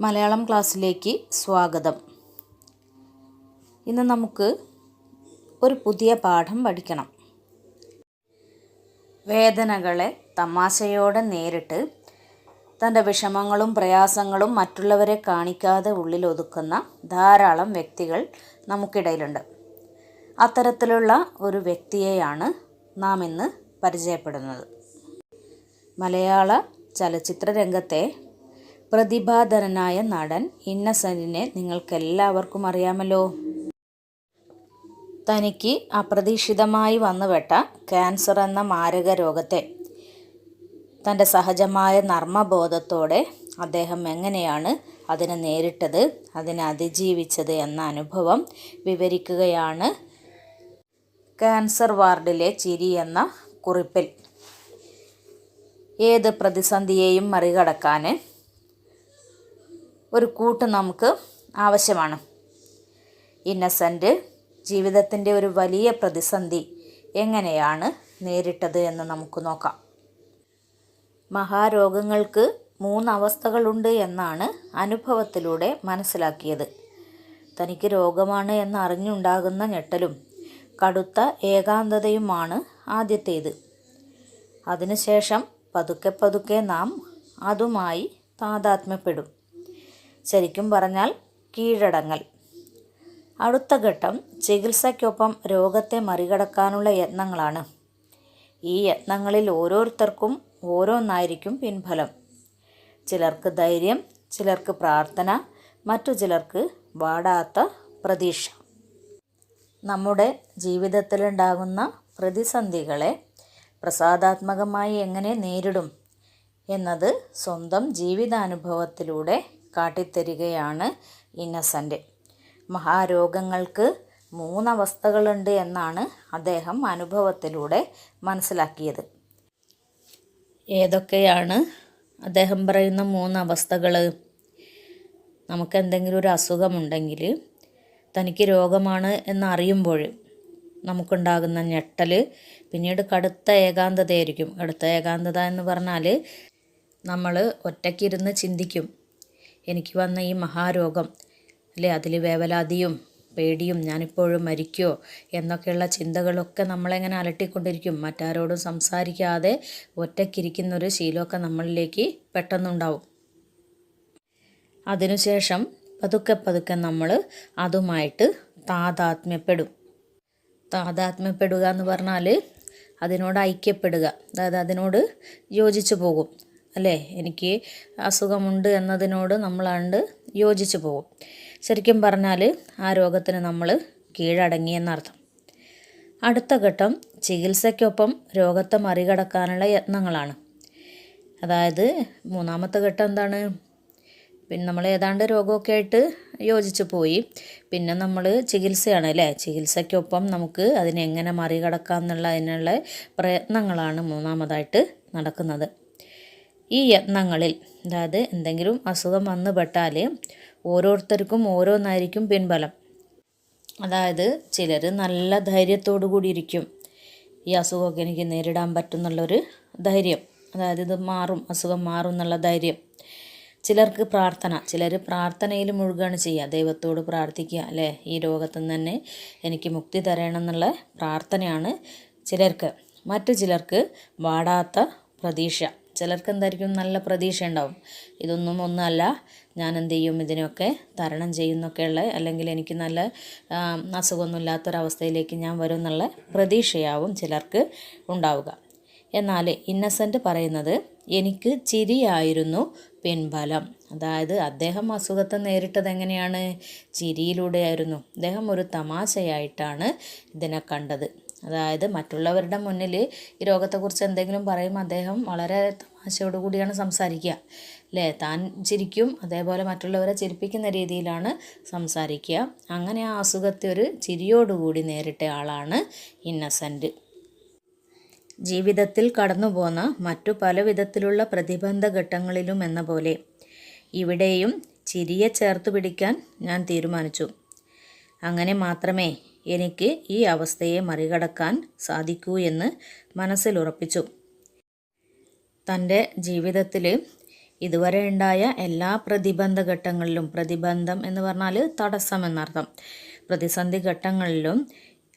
മലയാളം ക്ലാസ്സിലേക്ക് സ്വാഗതം. ഇന്ന് നമുക്ക് ഒരു പുതിയ പാഠം പഠിക്കണം. വേദനകളെ തമാശയോടെ നേരിട്ട് തൻ്റെ വിഷമങ്ങളും പ്രയാസങ്ങളും മറ്റുള്ളവരെ കാണിക്കാതെ ഉള്ളിൽ ഒതുക്കുന്ന ധാരാളം വ്യക്തികൾ നമുക്കിടയിലുണ്ട്. അത്തരത്തിലുള്ള ഒരു വ്യക്തിയെയാണ് നാം ഇന്ന് പരിചയപ്പെടുന്നത്. മലയാള ചലച്ചിത്ര രംഗത്തെ പ്രതിഭാധനനായ നടൻ ഇന്നസെൻറ്റിനെ നിങ്ങൾക്കെല്ലാവർക്കും അറിയാമല്ലോ. തനിക്ക് അപ്രതീക്ഷിതമായി വന്നുപെട്ട ക്യാൻസർ എന്ന മാരക രോഗത്തെ തൻ്റെ സഹജമായ നർമ്മബോധത്തോടെ അദ്ദേഹം എങ്ങനെയാണ് അതിനെ നേരിട്ടത്, അതിനെ അതിജീവിച്ചത് എന്ന അനുഭവം വിവരിക്കുകയാണ് ക്യാൻസർ വാർഡിലെ ചിരി എന്ന കുറിപ്പിൽ. ഏത് പ്രതിസന്ധിയെയും മറികടക്കാൻ ഒരു കൂട്ട് നമുക്ക് ആവശ്യമാണ്. ഇന്നസെൻറ്റ് ജീവിതത്തിൻ്റെ ഒരു വലിയ പ്രതിസന്ധി എങ്ങനെയാണ് നേരിട്ടത് എന്ന് നമുക്ക് നോക്കാം. മഹാരോഗങ്ങൾക്ക് 3 അവസ്ഥകളുണ്ട് എന്നാണ് അനുഭവത്തിലൂടെ മനസ്സിലാക്കിയത്. തനിക്ക് രോഗമാണ് എന്നറിഞ്ഞുണ്ടാകുന്ന ഞെട്ടലും കടുത്ത ഏകാന്തതയുമാണ് ആദ്യത്തേത്. അതിനുശേഷം പതുക്കെ പതുക്കെ നാം അതുമായി താതാത്മ്യപ്പെടും. ശരിക്കും പറഞ്ഞാൽ കീഴടങ്ങൽ. അടുത്ത ഘട്ടം ചികിത്സയ്ക്കൊപ്പം രോഗത്തെ മറികടക്കാനുള്ള യത്നങ്ങളാണ്. ഈ യത്നങ്ങളിൽ ഓരോരുത്തർക്കും ഓരോന്നായിരിക്കും പിൻഫലം. ചിലർക്ക് ധൈര്യം, ചിലർക്ക് പ്രാർത്ഥന, മറ്റു ചിലർക്ക് വാടാത്ത പ്രതീക്ഷ. നമ്മുടെ ജീവിതത്തിലുണ്ടാകുന്ന പ്രതിസന്ധികളെ പ്രസാദാത്മകമായി എങ്ങനെ നേരിടും എന്നത് സ്വന്തം ജീവിതാനുഭവത്തിലൂടെ കാട്ടിത്തരികയാണ് ഇന്നസെൻറ്റ്. മഹാരോഗങ്ങൾക്ക് 3 അവസ്ഥകളുണ്ട് എന്നാണ് അദ്ദേഹം അനുഭവത്തിലൂടെ മനസ്സിലാക്കിയത്. ഏതൊക്കെയാണ് അദ്ദേഹം പറയുന്ന 3 അവസ്ഥകൾ? നമുക്ക് എന്തെങ്കിലും ഒരു അസുഖമുണ്ടെങ്കിൽ തനിക്ക് രോഗമാണ് എന്നറിയുമ്പോൾ നമുക്കുണ്ടാകുന്ന ഞെട്ടൽ, പിന്നീട് കടുത്ത ഏകാന്തതയായിരിക്കും. കടുത്ത ഏകാന്തത എന്ന് പറഞ്ഞാൽ നമ്മൾ ഒറ്റയ്ക്കിരുന്ന് ചിന്തിക്കും, എനിക്ക് വന്ന ഈ മഹാരോഗം അല്ലേ, അതിൽ വേവലാതിയും പേടിയും ഞാനിപ്പോഴും മരിക്കുമോ എന്നൊക്കെയുള്ള ചിന്തകളൊക്കെ നമ്മളെങ്ങനെ അലട്ടിക്കൊണ്ടിരിക്കും. മറ്റാരോടും സംസാരിക്കാതെ ഒറ്റയ്ക്കിരിക്കുന്നൊരു ശീലമൊക്കെ നമ്മളിലേക്ക് പെട്ടെന്നുണ്ടാവും. അതിനുശേഷം പതുക്കെ പതുക്കെ നമ്മൾ അതുമായിട്ട് താതാത്മ്യപ്പെടും. താതാത്മ്യപ്പെടുക എന്ന് പറഞ്ഞാൽ അതിനോട് ഐക്യപ്പെടുക, അതായത് അതിനോട് യോജിച്ചു പോകും അല്ലേ. എനിക്ക് അസുഖമുണ്ട് എന്നതിനോട് നമ്മളാണ്ട് യോജിച്ചു പോകും. ശരിക്കും പറഞ്ഞാൽ ആ രോഗത്തിന് നമ്മൾ കീഴടങ്ങിയെന്നർത്ഥം. അടുത്ത ഘട്ടം ചികിത്സയ്ക്കൊപ്പം രോഗത്തെ മറികടക്കാനുള്ള യത്നങ്ങളാണ്. അതായത് 3ാമത്തെ ഘട്ടം എന്താണ്? പിന്നെ നമ്മൾ ഏതാണ്ട് രോഗമൊക്കെ ആയിട്ട് യോജിച്ചു പോയി. പിന്നെ നമ്മൾ ചികിത്സയാണ് അല്ലേ. ചികിത്സയ്ക്കൊപ്പം നമുക്ക് അതിനെങ്ങനെ മറികടക്കാം അതിനുള്ള പ്രയത്നങ്ങളാണ് 3ാമതായിട്ട് നടക്കുന്നത്. ഈ യത്നങ്ങളിൽ, അതായത് എന്തെങ്കിലും അസുഖം വന്നുപെട്ടാൽ ഓരോരുത്തർക്കും ഓരോന്നായിരിക്കും പിൻബലം. അതായത് ചിലർ നല്ല ധൈര്യത്തോടു കൂടി ഇരിക്കും, ഈ അസുഖമൊക്കെ എനിക്ക് നേരിടാൻ പറ്റുന്നുള്ളൊരു ധൈര്യം, അതായത് ഇത് മാറും, അസുഖം മാറും എന്നുള്ള ധൈര്യം. ചിലർക്ക് പ്രാർത്ഥന, ചിലർ പ്രാർത്ഥനയിൽ മുഴുകുകയാണ് ചെയ്യുക, ദൈവത്തോട് പ്രാർത്ഥിക്കുക അല്ലേ, ഈ രോഗത്തിൽ നിന്ന് തന്നെ എനിക്ക് മുക്തി തരണം എന്നുള്ള പ്രാർത്ഥനയാണ് ചിലർക്ക്. മറ്റു ചിലർക്ക് വാടാത്ത പ്രതീക്ഷ. ചിലർക്ക് എന്തായിരിക്കും, നല്ല പ്രതീക്ഷ ഉണ്ടാവും, ഇതൊന്നും ഒന്നുമല്ല, ഞാൻ എന്ത് ചെയ്യും, ഇതിനൊക്കെ തരണം ചെയ്യുന്നൊക്കെയുള്ള, അല്ലെങ്കിൽ എനിക്ക് നല്ല അസുഖമൊന്നുമില്ലാത്തൊരവസ്ഥയിലേക്ക് ഞാൻ വരും എന്നുള്ള പ്രതീക്ഷയാവും ചിലർക്ക് ഉണ്ടാവുക. എന്നാൽ ഇന്നസെൻറ്റ് പറയുന്നത് എനിക്ക് ചിരിയായിരുന്നു പിൻബലം. അതായത് അദ്ദേഹം അസുഖത്തെ നേരിട്ടത് എങ്ങനെയാണ്? ചിരിയിലൂടെയായിരുന്നു. അദ്ദേഹം ഒരു തമാശയായിട്ടാണ് ഇതിനെ കണ്ടത്. അതായത് മറ്റുള്ളവരുടെ മുന്നിൽ ഈ രോഗത്തെക്കുറിച്ച് എന്തെങ്കിലും പറയുമ്പോൾ അദ്ദേഹം വളരെ തമാശയോടു കൂടിയാണ് സംസാരിക്കുക അല്ലേ. താൻ ചിരിക്കും, അതേപോലെ മറ്റുള്ളവരെ ചിരിപ്പിക്കുന്ന രീതിയിലാണ് സംസാരിക്കുക. അങ്ങനെ ആ അസുഖത്തെ ഒരു ചിരിയോടുകൂടി നേരിട്ട ആളാണ് ഇന്നസെൻറ്റ്. ജീവിതത്തിൽ കടന്നുപോകുന്ന മറ്റു പല വിധത്തിലുള്ള പ്രതിബന്ധ ഘട്ടങ്ങളിലും എന്ന പോലെ ഇവിടെയും ചിരിയെ ചേർത്ത് പിടിക്കാൻ ഞാൻ തീരുമാനിച്ചു. അങ്ങനെ മാത്രമേ എനിക്ക് ഈ അവസ്ഥയെ മറികടക്കാൻ സാധിക്കൂ എന്ന് മനസ്സിലുറപ്പിച്ചു. തൻ്റെ ജീവിതത്തിൽ ഇതുവരെ ഉണ്ടായ എല്ലാ പ്രതിബന്ധ ഘട്ടങ്ങളിലും, പ്രതിബന്ധം എന്ന് പറഞ്ഞാൽ തടസ്സം എന്നർത്ഥം, പ്രതിസന്ധി ഘട്ടങ്ങളിലും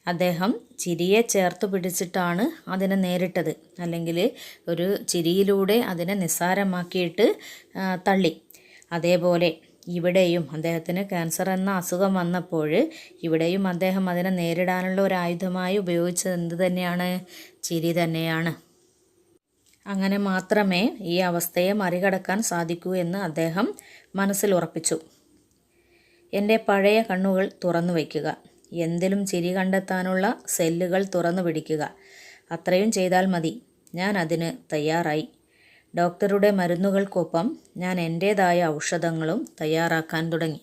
അദ്ദേഹം ചിരിയെ ചേർത്ത് പിടിച്ചിട്ടാണ് അതിനെ നേരിട്ടത്. അല്ലെങ്കിൽ ഒരു ചിരിയിലൂടെ അതിനെ നിസ്സാരമാക്കിയിട്ട് തള്ളി. അതേപോലെ ഇവിടെയും അദ്ദേഹത്തിന് ക്യാൻസർ എന്ന അസുഖം വന്നപ്പോൾ ഇവിടെയും അദ്ദേഹം അതിനെ നേരിടാനുള്ള ഒരു ആയുധമായി ഉപയോഗിച്ചത് എന്ത് തന്നെയാണ്? ചിരി തന്നെയാണ്. അങ്ങനെ മാത്രമേ ഈ അവസ്ഥയെ മറികടക്കാൻ സാധിക്കൂ എന്ന് അദ്ദേഹം മനസ്സിൽ ഉറപ്പിച്ചു. എൻ്റെ പഴയ കണ്ണുകൾ തുറന്നു വയ്ക്കുക, എന്തിലും ചിരി കണ്ടെത്താനുള്ള സെല്ലുകൾ തുറന്നു പിടിക്കുക, അത്രയും ചെയ്താൽ മതി. ഞാൻ അതിന് തയ്യാറായി. ഡോക്ടറുടെ മരുന്നുകൾക്കൊപ്പം ഞാൻ എൻ്റേതായ ഔഷധങ്ങളും തയ്യാറാക്കാൻ തുടങ്ങി.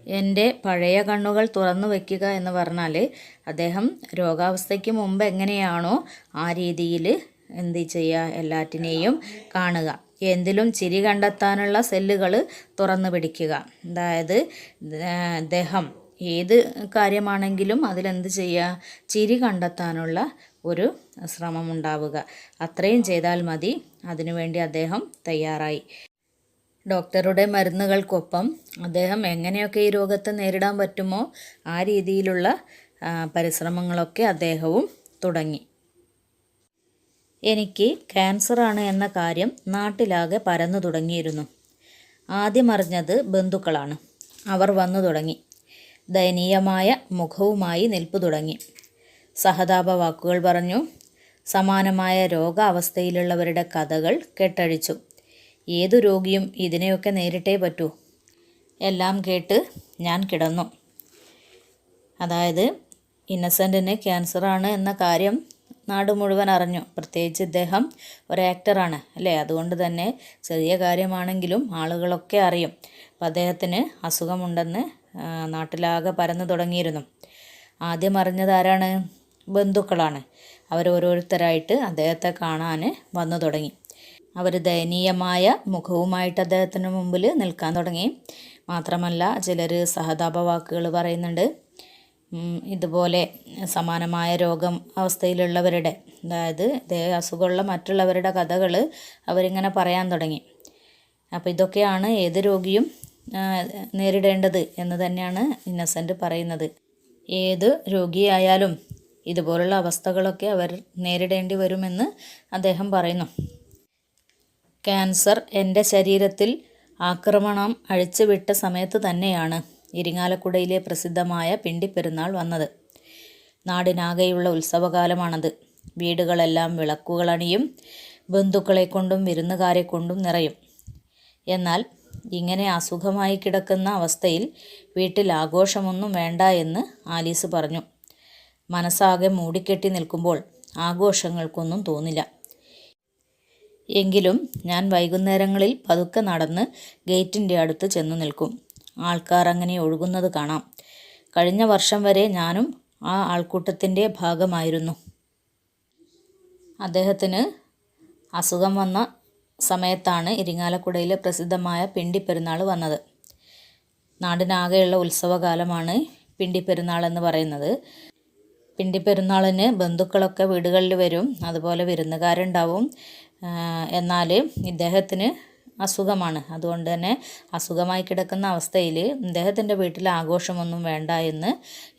എൻ്റെ പഴയ കണ്ണുകൾ തുറന്നു വയ്ക്കുക എന്ന് പറഞ്ഞാൽ അദ്ദേഹം രോഗാവസ്ഥയ്ക്ക് മുമ്പ് എങ്ങനെയാണോ ആ രീതിയിൽ എന്ത് ചെയ്യുക, എല്ലാറ്റിനെയും കാണുക. എന്തിലും ചിരി കണ്ടെത്താനുള്ള സെല്ലുകൾ തുറന്നു പിടിക്കുക. അതായത് അദ്ദേഹം ഏത് കാര്യമാണെങ്കിലും അതിലെന്ത് ചെയ്യുക, ചിരി കണ്ടെത്താനുള്ള ഒരു ശ്രമം ഉണ്ടാവുക. അത്രയും ചെയ്താൽ മതി. അതിനുവേണ്ടി അദ്ദേഹം തയ്യാറായി. ഡോക്ടറുടെ മരുന്നുകൾക്കൊപ്പം അദ്ദേഹം എങ്ങനെയൊക്കെ ഈ രോഗത്തെ നേരിടാൻ പറ്റുമോ ആ രീതിയിലുള്ള പരിശ്രമങ്ങളൊക്കെ അദ്ദേഹവും തുടങ്ങി. എനിക്ക് ക്യാൻസറാണ് എന്ന കാര്യം നാട്ടിലാകെ പരന്നു തുടങ്ങിയിരുന്നു. ആദ്യം അറിഞ്ഞത് ബന്ധുക്കളാണ്. അവർ വന്നു തുടങ്ങി. ദയനീയമായ മുഖവുമായി നിൽപ്പു തുടങ്ങി. സഹതാപ വാക്കുകൾ പറഞ്ഞു. സമാനമായ രോഗാവസ്ഥയിലുള്ളവരുടെ കഥകൾ കെട്ടഴിച്ചു. ഏതു രോഗിയും ഇതിനെയൊക്കെ നേരിട്ടേ പറ്റൂ. എല്ലാം കേട്ട് ഞാൻ കിടന്നു. അതായത് ഇന്നസെൻറ്റിന് ക്യാൻസറാണ് എന്ന കാര്യം നാട് മുഴുവൻ അറിഞ്ഞു. പ്രത്യേകിച്ച് ഇദ്ദേഹം ഒരു ആക്ടറാണ് അല്ലേ, അതുകൊണ്ട് തന്നെ ചെറിയ കാര്യമാണെങ്കിലും ആളുകളൊക്കെ അറിയും. അപ്പോൾ അദ്ദേഹത്തിന് അസുഖമുണ്ടെന്ന് നാട്ടിലാകെ പരന്നു തുടങ്ങിയിരുന്നു. ആദ്യം അറിഞ്ഞത് ആരാണ്? ബന്ധുക്കളാണ്. അവരോരോരുത്തരായിട്ട് അദ്ദേഹത്തെ കാണാൻ വന്നു തുടങ്ങി. അവർ ദയനീയമായ മുഖവുമായിട്ട് അദ്ദേഹത്തിന് മുമ്പിൽ നിൽക്കാൻ തുടങ്ങി. മാത്രമല്ല ചിലർ സഹതാപ വാക്കുകൾ പറയുന്നുണ്ട്. ഇതുപോലെ സമാനമായ രോഗം അവസ്ഥയിലുള്ളവരുടെ, അതായത് ഇതേ അസുഖമുള്ള മറ്റുള്ളവരുടെ കഥകൾ അവരിങ്ങനെ പറയാൻ തുടങ്ങി. അപ്പോൾ ഇതൊക്കെയാണ് ഏത് രോഗിയും നേരിടേണ്ടത് എന്ന് തന്നെയാണ് ഇന്നസെൻ്റ് പറയുന്നത്. ഏത് രോഗിയായാലും ഇതുപോലുള്ള അവസ്ഥകളൊക്കെ അവർ നേരിടേണ്ടി വരുമെന്ന് അദ്ദേഹം പറയുന്നു. ക്യാൻസർ എൻ്റെ ശരീരത്തിൽ ആക്രമണം അഴിച്ചുവിട്ട സമയത്ത് തന്നെയാണ് ഇരിങ്ങാലക്കുടയിലെ പ്രസിദ്ധമായ പിണ്ടിപ്പെരുന്നാൾ വന്നത്. നാടിനാകെയുള്ള ഉത്സവകാലമാണത്. വീടുകളെല്ലാം വിളക്കുകളണിയും, ബന്ധുക്കളെ കൊണ്ടും വിരുന്നുകാരെ കൊണ്ടും നിറയും. എന്നാൽ ഇങ്ങനെ അസുഖമായി കിടക്കുന്ന അവസ്ഥയിൽ വീട്ടിൽ ആഘോഷമൊന്നും വേണ്ട എന്ന് ആലീസ് പറഞ്ഞു. മനസ്സാകെ മൂടിക്കെട്ടി നിൽക്കുമ്പോൾ ആഘോഷങ്ങൾക്കൊന്നും തോന്നില്ല. എങ്കിലും ഞാൻ വൈകുന്നേരങ്ങളിൽ പതുക്കെ നടന്ന് ഗേറ്റിൻ്റെ അടുത്ത് ചെന്നു നിൽക്കും. ആൾക്കാർ അങ്ങനെ ഒഴുകുന്നത് കാണാം. കഴിഞ്ഞ വർഷം വരെ ഞാനും ആ ആൾക്കൂട്ടത്തിൻ്റെ ഭാഗമായിരുന്നു. അദ്ദേഹത്തിന് അസുഖം വന്ന സമയത്താണ് ഇരിങ്ങാലക്കുടയിലെ പ്രസിദ്ധമായ പിണ്ടിപ്പെരുന്നാൾ വന്നത്. നാടിനാകെയുള്ള ഉത്സവകാലമാണ് പിണ്ടിപ്പെരുന്നാൾ എന്ന് പറയുന്നത്. പിണ്ടിപ്പെരുന്നാളിന് ബന്ധുക്കളൊക്കെ വീടുകളിൽ വരും, അതുപോലെ വിരുന്നുകാരുണ്ടാവും. എന്നാൽ ഇദ്ദേഹത്തിന് അസുഖമാണ്. അതുകൊണ്ട് തന്നെ അസുഖമായി കിടക്കുന്ന അവസ്ഥയിൽ ഇദ്ദേഹത്തിൻ്റെ വീട്ടിൽ ആഘോഷമൊന്നും വേണ്ട എന്ന്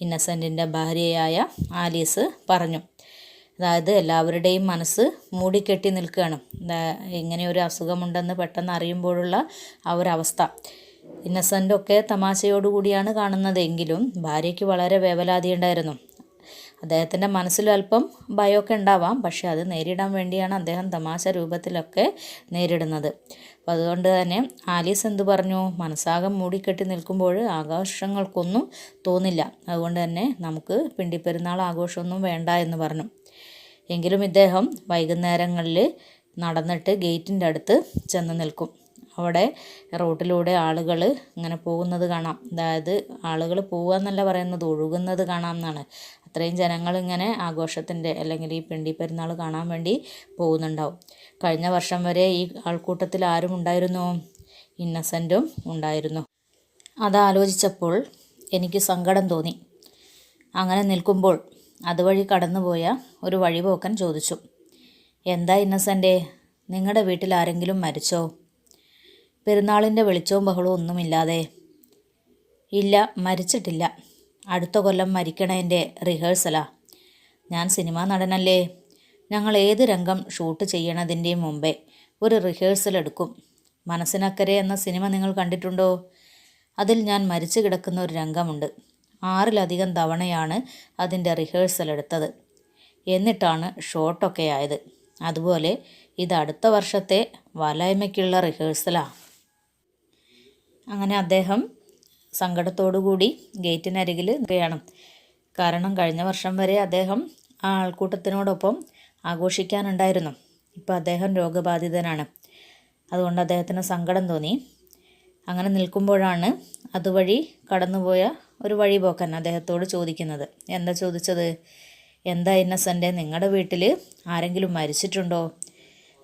ഇന്നസെൻറ്റിൻ്റെ ഭാര്യയായ ആലീസ് പറഞ്ഞു. അതായത് എല്ലാവരുടെയും മനസ്സ് മൂടിക്കെട്ടി നിൽക്കുകയാണ്. ഇങ്ങനെ ഒരു അസുഖമുണ്ടെന്ന് പെട്ടെന്ന് അറിയുമ്പോഴുള്ള ആ ഒരവസ്ഥ. ഇന്നസെൻ്റൊക്കെ തമാശയോടുകൂടിയാണ് കാണുന്നതെങ്കിലും ഭാര്യയ്ക്ക് വളരെ വേവലാതി ഉണ്ടായിരുന്നു. അദ്ദേഹത്തിൻ്റെ മനസ്സിൽ അല്പം ഭയമൊക്കെ ഉണ്ടാവാം, പക്ഷെ അത് നേരിടാൻ വേണ്ടിയാണ് അദ്ദേഹം തമാശ രൂപത്തിലൊക്കെ നേരിടുന്നത്. അപ്പോൾ അതുകൊണ്ട് തന്നെ ആലീസ് എന്ത് പറഞ്ഞു? മനസ്സാകം മൂടിക്കെട്ടി നിൽക്കുമ്പോൾ ആഘോഷങ്ങൾക്കൊന്നും തോന്നില്ല. അതുകൊണ്ട് തന്നെ നമുക്ക് പിണ്ടിപ്പെരുന്നാൾ ആഘോഷമൊന്നും വേണ്ട എന്ന് പറഞ്ഞു. എങ്കിലും ഇദ്ദേഹം വൈകുന്നേരങ്ങളിൽ നടന്നിട്ട് ഗേറ്റിൻ്റെ അടുത്ത് ചെന്ന് നിൽക്കും. അവിടെ റോട്ടിലൂടെ ആളുകൾ ഇങ്ങനെ പോകുന്നത് കാണാം. അതായത് ആളുകൾ പോവുക എന്നല്ല പറയുന്നത്, ഒഴുകുന്നത് കാണാം എന്നാണ്. അത്രയും ജനങ്ങളിങ്ങനെ ആഘോഷത്തിൻ്റെ അല്ലെങ്കിൽ ഈ പിണ്ടിപ്പെരുന്നാൾ കാണാൻ വേണ്ടി പോകുന്നുണ്ടാവും. കഴിഞ്ഞ വർഷം വരെ ഈ ആൾക്കൂട്ടത്തിൽ ആരും ഉണ്ടായിരുന്നു? ഇന്നസെൻറ്റും ഉണ്ടായിരുന്നു. അതാലോചിച്ചപ്പോൾ എനിക്ക് സങ്കടം തോന്നി. അങ്ങനെ നിൽക്കുമ്പോൾ അതുവഴി കടന്നുപോയ ഒരു വഴിപോക്കൻ ചോദിച്ചു, എന്താ ഇന്നസെൻ്റേ, നിങ്ങളുടെ വീട്ടിൽ ആരെങ്കിലും മരിച്ചോ? പെരുന്നാളിൻ്റെ വെളിച്ചവും ബഹളവും ഒന്നുമില്ലാതെ. ഇല്ല, മരിച്ചിട്ടില്ല. അടുത്ത കൊല്ലം മരിക്കണതിൻ്റെ റിഹേഴ്സലാ. ഞാൻ സിനിമാ നടനല്ലേ. ഞങ്ങൾ ഏത് രംഗം ഷൂട്ട് ചെയ്യണതിൻ്റെയും മുമ്പേ ഒരു റിഹേഴ്സൽ എടുക്കും. മനസ്സിനക്കരെ എന്ന സിനിമ നിങ്ങൾ കണ്ടിട്ടുണ്ടോ? അതിൽ ഞാൻ മരിച്ചു കിടക്കുന്ന ഒരു രംഗമുണ്ട്. 6ലധികം തവണയാണ് അതിൻ്റെ റിഹേഴ്സൽ എടുത്തത്. എന്നിട്ടാണ് ഷോട്ടൊക്കെ ആയത്. അതുപോലെ ഇത് അടുത്ത വർഷത്തെ വാലായ്മയ്ക്കുള്ള റിഹേഴ്സലാണ്. അങ്ങനെ അദ്ദേഹം സങ്കടത്തോടു കൂടി ഗേറ്റിനരികിൽ നിൽക്കുകയാണ്. കാരണം കഴിഞ്ഞ വർഷം വരെ അദ്ദേഹം ആ ആൾക്കൂട്ടത്തിനോടൊപ്പം ആഘോഷിക്കാനുണ്ടായിരുന്നു. ഇപ്പോൾ അദ്ദേഹം രോഗബാധിതനാണ്. അതുകൊണ്ട് അദ്ദേഹത്തിന് സങ്കടം തോന്നി. അങ്ങനെ നിൽക്കുമ്പോഴാണ് അതുവഴി കടന്നുപോയ ഒരു വഴിപോക്കൻ അദ്ദേഹത്തോട് ചോദിക്കുന്നത്. എന്താ ചോദിച്ചത്? എന്താ ഇന്നസെൻ്റ്, നിങ്ങളുടെ വീട്ടിൽ ആരെങ്കിലും മരിച്ചിട്ടുണ്ടോ?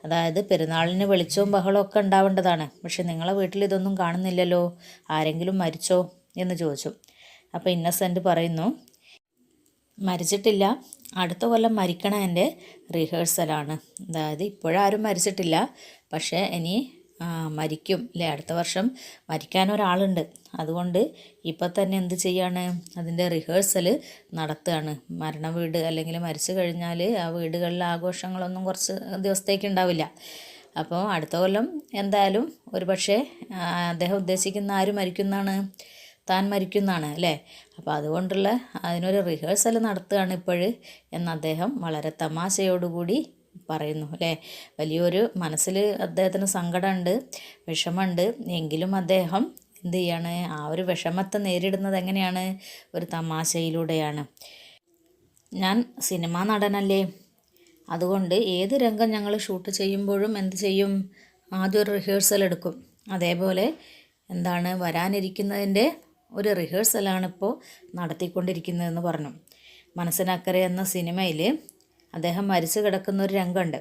അതായത് പെരുന്നാളിന് വെളിച്ചവും ബഹളവും ഒക്കെ ഉണ്ടാവേണ്ടതാണ്, പക്ഷെ നിങ്ങളെ വീട്ടിൽ ഇതൊന്നും കാണുന്നില്ലല്ലോ, ആരെങ്കിലും മരിച്ചോ എന്ന് ചോദിച്ചു. അപ്പോൾ ഇന്നസെൻ്റ് പറയുന്നു, മരിച്ചിട്ടില്ല, അടുത്ത കൊല്ലം മരിക്കണ എൻ്റെ റിഹേഴ്സലാണ്. അതായത് ഇപ്പോഴാരും മരിച്ചിട്ടില്ല, പക്ഷേ ഇനി മരിക്കും അല്ലേ, അടുത്ത വർഷം മരിക്കാൻ ഒരാളുണ്ട്. അതുകൊണ്ട് ഇപ്പം തന്നെ എന്ത് ചെയ്യാണ്, അതിൻ്റെ റിഹേഴ്സൽ നടത്തുകയാണ്. മരണ വീട് അല്ലെങ്കിൽ മരിച്ചു കഴിഞ്ഞാൽ ആ വീടുകളിലെ ആഘോഷങ്ങളൊന്നും കുറച്ച് ദിവസത്തേക്ക് ഉണ്ടാവില്ല. അപ്പോൾ അടുത്ത കൊല്ലം എന്തായാലും ഒരു പക്ഷേ അദ്ദേഹം ഉദ്ദേശിക്കുന്ന ആര് മരിക്കുന്നതാണ്, താൻ മരിക്കുന്നതാണ് അല്ലേ. അപ്പോൾ അതുകൊണ്ടുള്ള അതിനൊരു റിഹേഴ്സൽ നടത്തുകയാണ് ഇപ്പോൾ എന്ന് അദ്ദേഹം വളരെ തമാശയോടുകൂടി പറയുന്നു അല്ലേ. വലിയൊരു മനസ്സിൽ അദ്ദേഹത്തിന് സങ്കടമുണ്ട്, വിഷമമുണ്ട്. എങ്കിലും അദ്ദേഹം എന്ത് ചെയ്യാണ്, ആ ഒരു വിഷമത്തെ നേരിടുന്നത് എങ്ങനെയാണ്, ഒരു തമാശയിലൂടെയാണ്. ഞാൻ സിനിമാ നടനല്ലേ, അതുകൊണ്ട് ഏത് രംഗം ഞങ്ങൾ ഷൂട്ട് ചെയ്യുമ്പോഴും എന്ത് ചെയ്യും, ആദ്യം ഒരു റിഹേഴ്സൽ എടുക്കും. അതേപോലെ എന്താണ് വരാനിരിക്കുന്നതിൻ്റെ ഒരു റിഹേഴ്സലാണിപ്പോൾ നടത്തിക്കൊണ്ടിരിക്കുന്നതെന്ന് പറഞ്ഞു. മനസ്സിനക്കരെ എന്ന സിനിമയിൽ അദ്ദേഹം മരിച്ചു കിടക്കുന്ന ഒരു രംഗമുണ്ട്.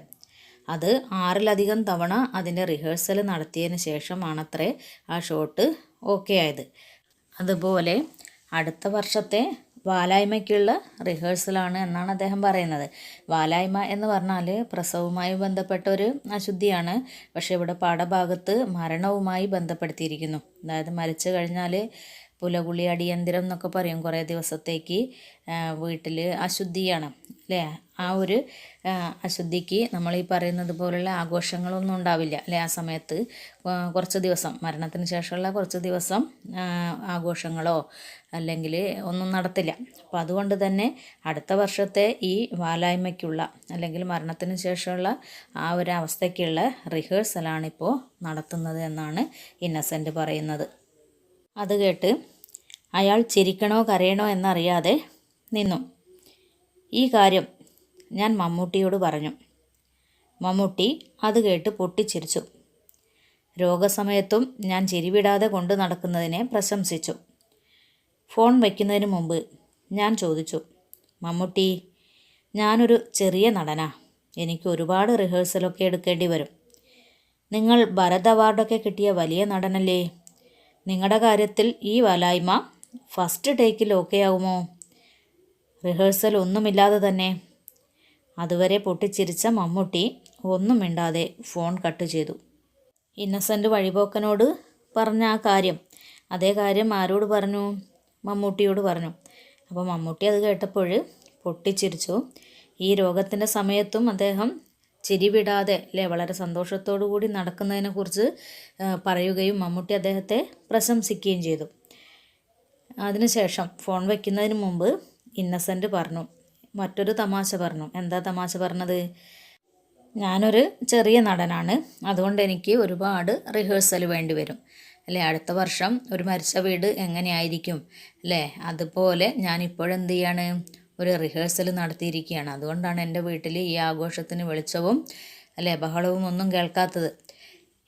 അത് 6ലധികം തവണ അതിൻ്റെ റിഹേഴ്സൽ നടത്തിയതിന് ശേഷമാണത്രേ ആ ഷോട്ട് ഓക്കെ ആയത്. അതുപോലെ അടുത്ത വർഷത്തെ വാലായ്മയ്ക്കുള്ള റിഹേഴ്സലാണ് എന്നാണ് അദ്ദേഹം പറയുന്നത്. വാലായ്മ എന്ന് പറഞ്ഞാൽ പ്രസവവുമായി ബന്ധപ്പെട്ട ഒരു അശുദ്ധിയാണ്. പക്ഷേ ഇവിടെ പാഠഭാഗത്ത് മരണവുമായി ബന്ധപ്പെടുത്തിയിരിക്കുന്നു. അതായത് മരിച്ചു കഴിഞ്ഞാൽ പുലകുളി അടിയന്തരം എന്നൊക്കെ പറയും, കുറേ ദിവസത്തേക്ക് വീട്ടിൽ അശുദ്ധിയാണ് അല്ലേ. ആ ഒരു അശുദ്ധിക്ക് നമ്മൾ ഈ പറയുന്നത് പോലുള്ള ആഘോഷങ്ങളൊന്നും ഉണ്ടാവില്ല അല്ലേ. ആ സമയത്ത് കുറച്ച് ദിവസം, മരണത്തിന് ശേഷമുള്ള കുറച്ച് ദിവസം ആഘോഷങ്ങളോ അല്ലെങ്കിൽ ഒന്നും നടത്തില്ല. അപ്പോൾ അതുകൊണ്ട് തന്നെ അടുത്ത വർഷത്തെ ഈ വാലായ്മയ്ക്കുള്ള അല്ലെങ്കിൽ മരണത്തിന് ശേഷമുള്ള ആ ഒരു അവസ്ഥയ്ക്കുള്ള റിഹേഴ്സലാണിപ്പോൾ നടത്തുന്നത് എന്നാണ് ഇന്നസെൻ്റ് പറയുന്നത്. അത് കേട്ട് അയാൾ ചിരിക്കണോ കരയണോ എന്നറിയാതെ നിന്നു. ഈ കാര്യം ഞാൻ മമ്മൂട്ടിയോട് പറഞ്ഞു. മമ്മൂട്ടി അത് കേട്ട് പൊട്ടിച്ചിരിച്ചു. രോഗസമയത്തും ഞാൻ ചിരിവിടാതെ കൊണ്ടു നടക്കുന്നതിനെ പ്രശംസിച്ചു. ഫോൺ വയ്ക്കുന്നതിന് മുമ്പ് ഞാൻ ചോദിച്ചു, മമ്മൂട്ടി, ഞാനൊരു ചെറിയ നടനാ, എനിക്ക് ഒരുപാട് റിഹേഴ്സലൊക്കെ എടുക്കേണ്ടി വരും. നിങ്ങൾ ഭരത് അവാർഡൊക്കെ കിട്ടിയ വലിയ നടനല്ലേ, നിങ്ങളുടെ കാര്യത്തിൽ ഈ വലായ്മ ഫസ്റ്റ് ടേക്കിൽ ഓക്കെ ആവുമോ? റിഹേഴ്സൽ ഒന്നുമില്ലാതെ തന്നെ. അതുവരെ പൊട്ടിച്ചിരിച്ച മമ്മൂട്ടി ഒന്നും മിണ്ടാതെ ഫോൺ കട്ട് ചെയ്തു. ഇന്നസെൻ്റ് വഴിപോക്കനോട് പറഞ്ഞ ആ കാര്യം, അതേ കാര്യം ആരോട് പറഞ്ഞു? മമ്മൂട്ടിയോട് പറഞ്ഞു. അപ്പോൾ മമ്മൂട്ടി അത് കേട്ടപ്പോൾ പൊട്ടിച്ചിരിച്ചു. ഈ രോഗത്തിൻ്റെ സമയത്തും അദ്ദേഹം ചിരിവിടാതെ അല്ലേ വളരെ സന്തോഷത്തോടു കൂടി നടക്കുന്നതിനെക്കുറിച്ച് പറയുകയും മമ്മൂട്ടി അദ്ദേഹത്തെ പ്രശംസിക്കുകയും ചെയ്തു. അതിനുശേഷം ഫോൺ വയ്ക്കുന്നതിന് മുമ്പ് ഇന്നസെൻ്റ് പറഞ്ഞു, മറ്റൊരു തമാശ പറഞ്ഞു. എന്താ തമാശ പറഞ്ഞത്? ഞാനൊരു ചെറിയ നടനാണ്, അതുകൊണ്ട് എനിക്ക് ഒരുപാട് റിഹേഴ്സൽ വേണ്ടി വരും അല്ലേ. അടുത്ത വർഷം ഒരു മരിച്ച വീട് എങ്ങനെയായിരിക്കും അല്ലേ, അതുപോലെ ഞാൻ ഇപ്പോഴെന്ത് ചെയ്യാണ്, ഒരു റിഹേഴ്സൽ നടത്തിയിരിക്കുകയാണ്. അതുകൊണ്ടാണ് എൻ്റെ വീട്ടിൽ ഈ ആഘോഷത്തിന് വെളിച്ചവും അല്ലേ ബഹളവും ഒന്നും കേൾക്കാത്തത്.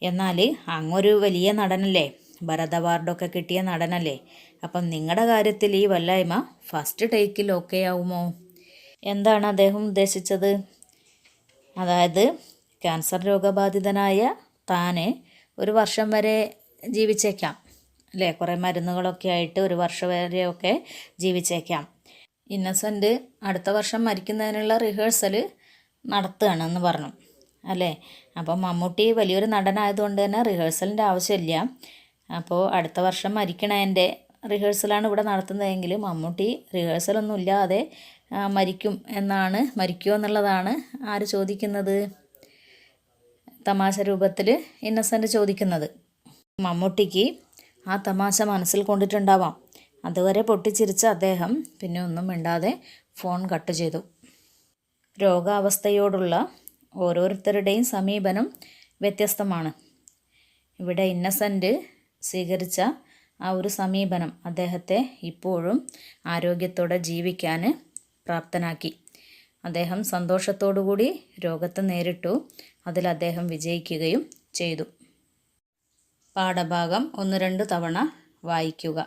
എന്നാൽ അങ്ങൊരു വലിയ നടനല്ലേ, ഭരത് അവാർഡൊക്കെ കിട്ടിയ നടനല്ലേ, അപ്പം നിങ്ങളുടെ കാര്യത്തിൽ ഈ വല്ലായ്മ ഫസ്റ്റ് ടേക്കിൽ ഓക്കെ ആവുമോ? എന്താണ് അദ്ദേഹം ഉദ്ദേശിച്ചത്? അതായത് ക്യാൻസർ രോഗബാധിതനായ താന് ഒരു വർഷം വരെ ജീവിച്ചേക്കാം അല്ലേ, കുറേ മരുന്നുകളൊക്കെ ആയിട്ട് ഒരു വർഷം വരെയൊക്കെ ജീവിച്ചേക്കാം. ഇന്നസെൻ്റ് അടുത്ത വർഷം മരിക്കുന്നതിനുള്ള റിഹേഴ്സൽ നടത്തുകയാണെന്ന് പറഞ്ഞു അല്ലേ. അപ്പോൾ മമ്മൂട്ടി വലിയൊരു നടനായതുകൊണ്ട് തന്നെ റിഹേഴ്സലിൻ്റെ ആവശ്യമില്ല. അപ്പോൾ അടുത്ത വർഷം മരിക്കണതിൻ്റെ റിഹേഴ്സലാണ് ഇവിടെ നടത്തുന്നതെങ്കിൽ മമ്മൂട്ടി റിഹേഴ്സലൊന്നും ഇല്ലാതെ മരിക്കുമോ എന്നുള്ളതാണ് ആര് ചോദിക്കുന്നത്? തമാശ രൂപത്തിൽ ഇന്നസെൻ്റ് ചോദിക്കുന്നത്. മമ്മൂട്ടിക്ക് ആ തമാശ മനസ്സിൽ കൊണ്ടിട്ടുണ്ടാവാം. അതുവരെ പൊട്ടിച്ചിരിച്ച അദ്ദേഹം പിന്നെ ഒന്നും മിണ്ടാതെ ഫോൺ കട്ട് ചെയ്തു. രോഗാവസ്ഥയോടുള്ള ഓരോരുത്തരുടെയും സമീപനം വ്യത്യസ്തമാണ്. ഇവിടെ ഇന്നസെൻ്റ് സ്വീകരിച്ച ആ ഒരു സമീപനം അദ്ദേഹത്തെ ഇപ്പോഴും ആരോഗ്യത്തോടെ ജീവിക്കാൻ പ്രാപ്തനാക്കി. അദ്ദേഹം സന്തോഷത്തോടുകൂടി രോഗത്തെ നേരിട്ടു. അതിൽ അദ്ദേഹം വിജയിക്കുകയും ചെയ്തു. പാഠഭാഗം 1-2 തവണ വായിക്കുക.